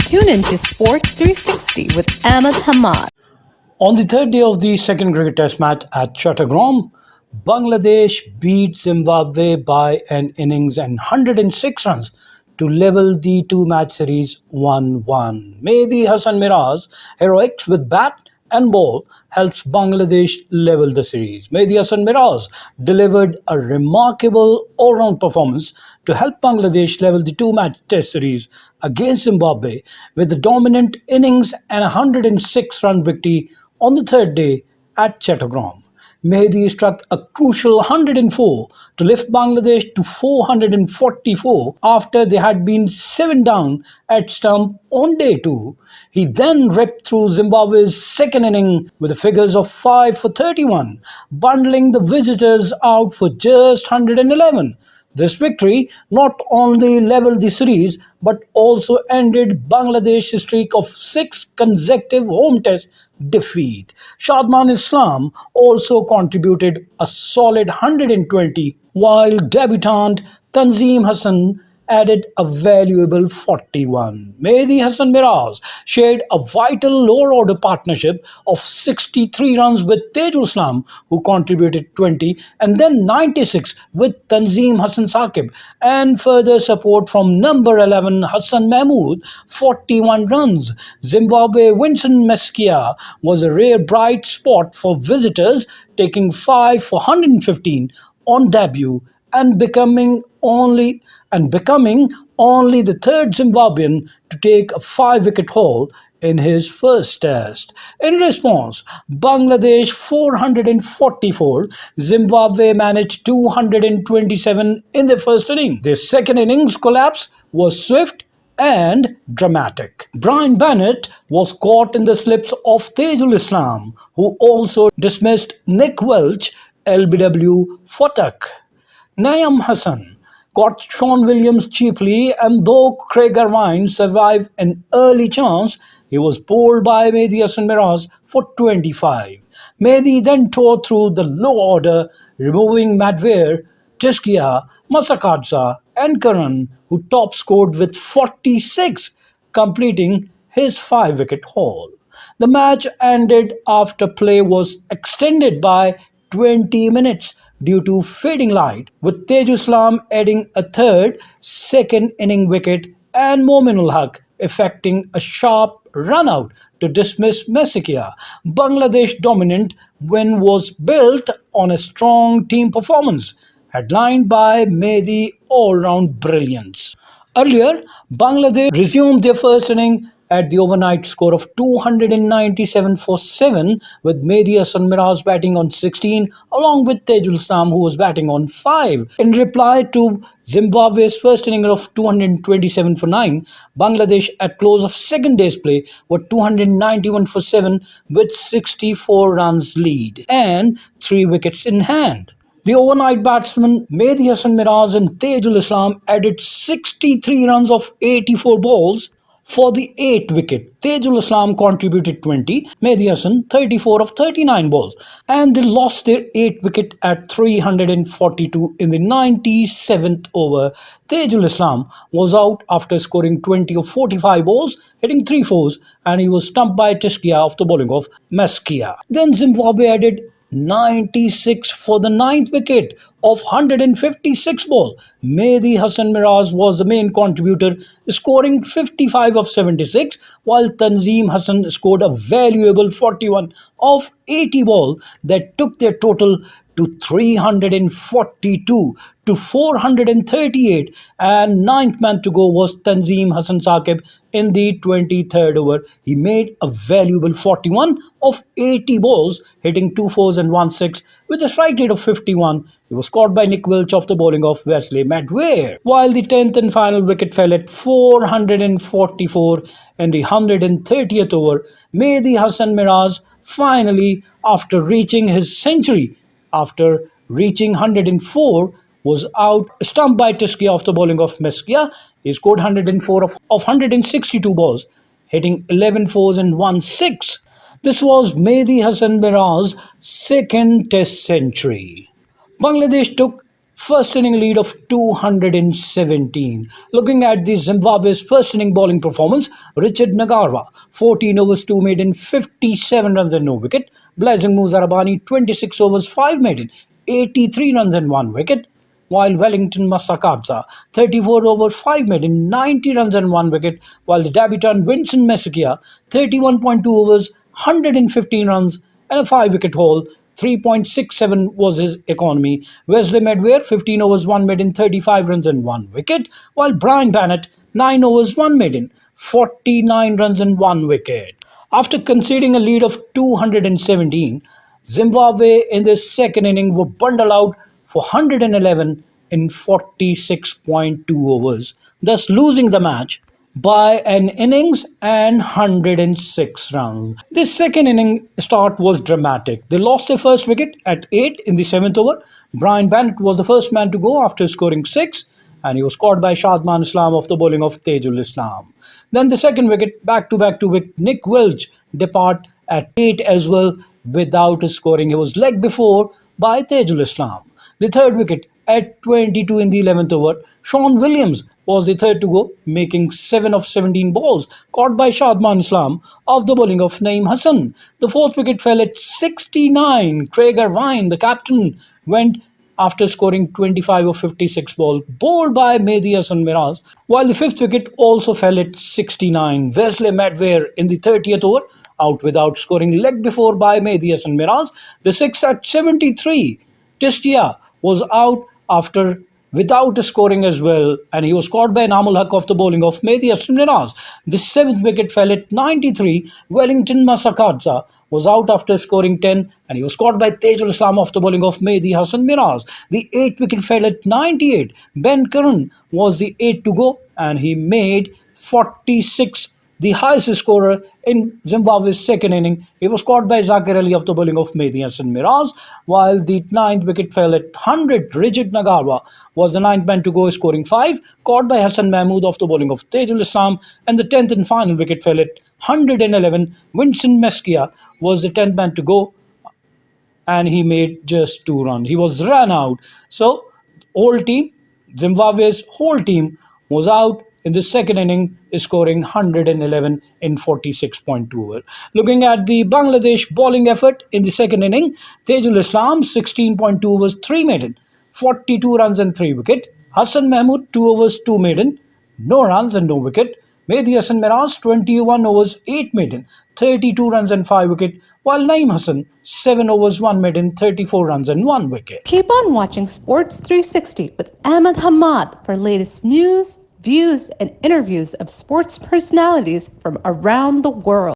Tune into Sports 360 with Ahmed Hamad. On the third day of the second cricket test match at Chattogram, Bangladesh beat Zimbabwe by an innings and 106 runs to level the two-match series 1-1. Mehidy Hasan Miraz heroics with bat and ball helps Bangladesh level the series. Mehidy Hasan Miraz delivered a remarkable all-round performance to help Bangladesh level the two-match test series against Zimbabwe with a dominant innings and a 106-run victory on the third day at Chattogram. Mehidy struck a crucial 104 to lift Bangladesh to 444 after they had been 7 down at stump on day 2. He then ripped through Zimbabwe's second inning with the figures of 5 for 31, bundling the visitors out for just 111. This victory not only leveled the series but also ended Bangladesh's streak of 6 consecutive home test defeat. Shadman Islam also contributed a solid 120, while debutant Tanzim Hasan added a valuable 41. Mehidy Hasan Miraz shared a vital lower order partnership of 63 runs with Taijul Islam, who contributed 20, and then 96 with Tanzim Hasan, and further support from number 11 Hasan Mahmud, 41 runs. Zimbabwe Vincent Masekesa was a rare bright spot for visitors, taking 5 for 115 on debut and becoming only the third Zimbabwean to take a 5-wicket haul in his first test. In response, Bangladesh 444, Zimbabwe managed 227 in the first inning. Their second innings collapse was swift and dramatic. Brian Bennett was caught in the slips of Taijul Islam, who also dismissed Nick Welch, LBW Fotak. Naeem Hassan caught Sean Williams cheaply, and though Craig Irvine survived an early chance, he was bowled by Mehidy Hasan Miraz for 25. Mehidy then tore through the low order, removing Madhver, Tiskia, Masekesa and Karan, who top scored with 46, completing his 5-wicket haul. The match ended after play was extended by 20 minutes due to fading light, with Taijul Islam adding a third second inning wicket and Mominul Haq effecting a sharp run out to dismiss Masekesa. Bangladesh dominant win was built on a strong team performance, headlined by Mehidy all-round brilliance. Earlier, Bangladesh resumed their first inning at the overnight score of 297 for 7, with Mehidy Hasan Miraz batting on 16 along with Taijul Islam, who was batting on 5. In reply to Zimbabwe's first inning of 227 for 9, Bangladesh at close of second day's play were 291 for 7 with 64 runs lead and 3 wickets in hand. The overnight batsmen Mehidy Hasan Miraz and Taijul Islam added 63 runs of 84 balls for the 8th wicket. Taijul Islam contributed 20, Mehidy Hasan 34 of 39 balls, and they lost their 8th wicket at 342 in the 97th over. Taijul Islam was out after scoring 20 of 45 balls, hitting 3 fours, and he was stumped by Tiskia after bowling of Masekesa. Then Zimbabwe added 96 for the 9th wicket of 156 ball. Mehidy Hasan Miraz was the main contributor, scoring 55 of 76, while Tanzim Hasan scored a valuable 41 of 80 ball that took their total to 342 to 438, and ninth man to go was Tanzim Hasan in the 23rd over. He made a valuable 41 of 80 balls, hitting 2 fours and 1 6 with a strike rate of 51. He was caught by Nick Welch off the bowling of Wesley Madhver, while the 10th and final wicket fell at 444 in the 130th over. Mehidy Hasan Miraz finally, after reaching his century, after reaching 104, was out, stumped by Tiskia off the bowling of Masekesa. He scored 104 of 162 balls, hitting 11 fours and 1 6. This was Mehidy Hasan Miraz's second test century. Bangladesh took first inning lead of 217. Looking at the Zimbabwe's first inning bowling performance, Richard Nagarwa, 14 overs 2 maiden, 57 runs and no wicket. Blazing Muzarabani, 26 overs 5 maiden, 83 runs and 1 wicket. While Wellington Masekesa, 34 overs 5 maiden, 90 runs and 1 wicket. While the debutant Vincent Masekesa, 31.2 overs, 115 runs and a 5-wicket haul. 3.67 was his economy. Wesley Medware, 15 overs 1 maiden, 35 runs and 1 wicket. While Brian Bannett, 9 overs 1 maiden, 49 runs and 1 wicket. After conceding a lead of 217, Zimbabwe in the second inning were bundled out for 111 in 46.2 overs, thus losing the match by an innings and 106 runs. This second inning start was dramatic. They lost their first wicket at 8 in the 7th over. Brian Bannett was the first man to go after scoring 6, and he was caught by Shadman Islam off the bowling of Taijul Islam. Then the second wicket, back to wicket, Nick Welch depart at 8 as well without scoring. He was legged before by Taijul Islam. The third wicket at 22 in the 11th over, Sean Williams was the third to go, making 7 of 17 balls, caught by Shadman Islam off the bowling of Naeem Hasan. The fourth wicket fell at 69. Craig Irvine, the captain, went after scoring 25 of 56 balls, bowled by Mehidy Hasan Miraz, while the fifth wicket also fell at 69. Wesley Medware in the 30th over, out without scoring, leg before by Mehidy Hasan Miraz. The sixth at 73. Tistia was out after without scoring as well, and he was caught by Namul Haq off the bowling of Mehidy Hasan Miraz. The seventh wicket fell at 93. Wellington Masekesa was out after scoring 10, and he was caught by Taijul Islam off the bowling of Mehidy Hasan Miraz. The eighth wicket fell at 98. Ben Curran was the eighth to go, and he made 46, the highest scorer in Zimbabwe's second inning. He was caught by Zakir Ali off the bowling of Mehidy Hasan Miraz, while the ninth wicket fell at 100. Richard Nagarwa was the ninth man to go, scoring 5, caught by Hasan Mahmud off the bowling of Taijul Islam, and the 10th and final wicket fell at 111. Vincent Masekesa was the 10th man to go, and he made just 2 runs. He was run out. So, whole team, Zimbabwe's whole team was out in the second inning, scoring 111 in 46.2 overs. Looking at the Bangladesh bowling effort in the second inning, Taijul Islam, 16.2 overs, 3 maiden, 42 runs and 3 wicket. Hasan Mahmud, 2 overs, 2 maiden, no runs and no wicket. Mehidy Hasan Miraz, 21 overs, 8 maiden, 32 runs and 5 wicket. While Naeem Hasan, 7 overs, 1 maiden, 34 runs and 1 wicket. Keep on watching Sports 360 with Ahmed Hamad for latest news, views, and interviews of sports personalities from around the world.